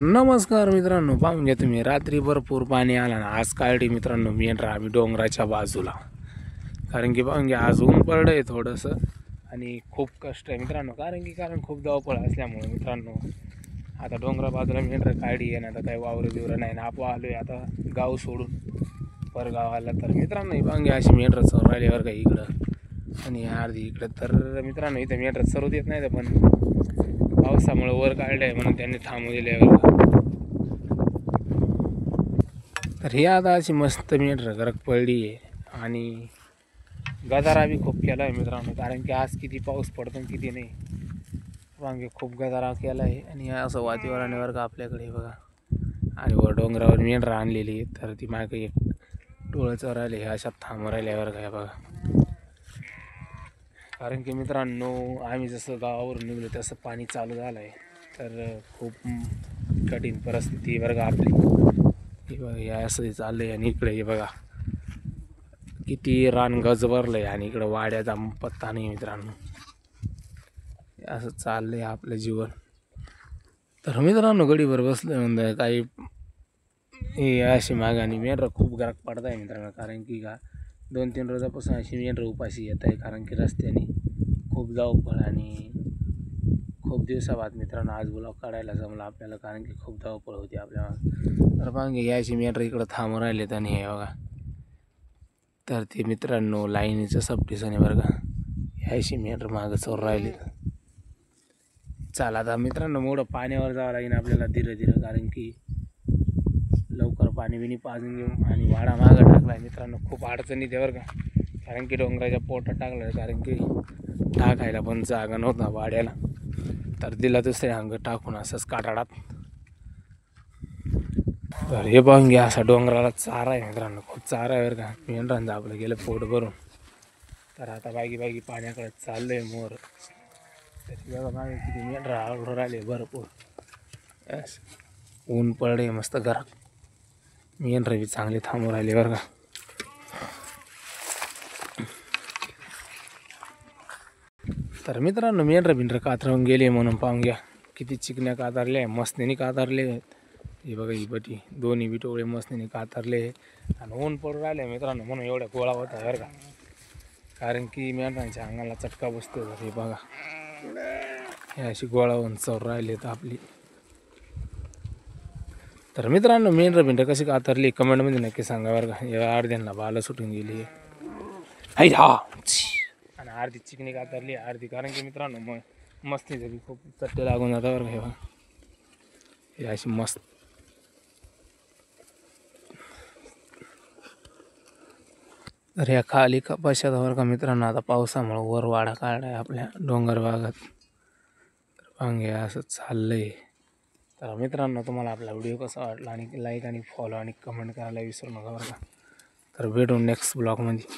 नमस्कार मित्रांनो, पाहून घ्या तुम्ही रात्री भरपूर पाणी आला ना. आज काळडी मित्रांनो मेंढरा आम्ही डोंगराच्या बाजूला, कारण की पाहून घ्या आज ऊन पडलं आहे थोडंसं आणि खूप कष्ट आहे मित्रांनो. कारण खूप धावपळ असल्यामुळे मित्रांनो आता डोंगरा बाजूला मेंढरा काळडी आहे ना. आता काही वावरं बिवरं नाही ना. आपण आलो आहे आता गाव सोडून परगावाला. तर मित्रांनो पाहून घ्या अशी मेंढरा चर राहिल्यावर काही इकडं आणि अर्धी इकडं. तर मित्रांनो इथं मेंढरा चरवत येत नाही, पण पावसामुळे वर काढलं आहे म्हणून त्यांनी थांबू दिल्यावर. तर ही आता अशी मस्त मेंढरं गरक पडली आहे आणि गदारा बी खूप केला आहे मित्रांनो. कारण की आज किती पाऊस पडतो किती नाही, वांगे खूप गदारा केला आहे. आणि असं वातावरणावर का आपल्याकडे बघा. आणि वर डोंगरावर मेंढरं आणलेली, तर ती मागे एक टोळचं राहिले हे अशा थांब राहिल्यावर काय बघा. कारण की मित्रांनो आम्ही जसं गावावरून निघलो तसं पाणी चालू झालं आहे. तर खूप कठीण परिस्थिती बरं का आपली. हे बघा हे असं चाललं आहे. आणि इकडे हे बघा किती रान गज भरलं आहे आणि इकडं वाड्याचा पत्ता नाही मित्रांनो. असं चाललं आहे आपलं जीवन. तर मित्रांनो गडीवर बसलं म्हणजे काही हे अशी मागाणी मेंढरं खूप गरक पडत आहे मित्रांनो. कारण की का 2-3 रोजापासून अशी मेंढरं उपाशी येत आहे. कारण की रस्त्याने खूप धावपळ आणि खूप दिवसाबाद मित्रांनो आज ब्लॉग काढायला जमलं आपल्याला. कारण की खूप धावपळ होती आपल्याला. तर मग यायची मेंढरं इकडं थांबून राहिलेत आणि हे बघा. तर ते मित्रांनो लाईनीचं सबस्टेशन आहे बरं का. यायची मेंढरं मागं चोर राहिले. चला आता मित्रांनो मोठं पाण्यावर जावं लागेल आपल्याला धीरे धीरे. कारण की लवकर पाणी बिणी पाजून घेऊ. आणि वाडा मागं टाकला आहे मित्रांनो. खूप अडचणी ते बरं का. कारण की डोंगराच्या पोटात टाकलं आहे. कारण की टाकायला पण जागा नव्हता वाड्याला. तर दिला दुसऱ्या अंग टाकून असंच काटाडात. तर हे पाहून घ्या असा डोंगराला चारा आहे मित्रांनो. खूप चारा आहे बरं का. मेंढरांचं आपलं गेलं पोट भरून. तर आता बागी पाण्याकडे चाललं आहे मोर. त्याची बघा मागे किती मेंढरा आवडून राहिले भरपूर. ऊन पडले मस्त घरात. मेंढरं बी चांगले थांबून राहिले बरं का. तर मित्रांनो मेंढरं कातरवून गेले म्हणून पाहून घ्या किती चिकण्या कातरल्या आहे. मस्तीने कातरले. हे बघा ही बटी दोन्ही बिटोळे मस्तीने कातरले. आणि ऊन पडून राहिले मित्रांनो म्हणून एवढ्या गोळा होत आहे बरं का. कारण की मेंढरांच्या अंगाला चटका बसतो. हे बघा हे अशी गोळा होऊन चौर राहिले तर आपली. तर मित्रांनो मेंढरं कशी कातरली कमेंटमध्ये नक्की सांगा बरं का. या अर्ध्यांना बाला सुटून गेली आहे हा. आणि अर्धी चिकणी कातरली अर्धी. कारण की मित्रांनो मग मस्तीचे बी खूप चट्टे लागून जातात बरं का. हे बघा हे अशी मस्त. तर ह्या खाली कपाशात बरं का मित्रांनो आता पावसामुळे वर वाडा काढाय आपल्या डोंगर भागात. तर वांगे असं चाललंय. तर मित्रांनो तुम्हाला आपला व्हिडिओ कसा वाटला आणि लाईक आणि फॉलो आणि कमेंट करायला विसरू नका बरं का. तर भेटू नेक्स्ट ब्लॉगमध्ये.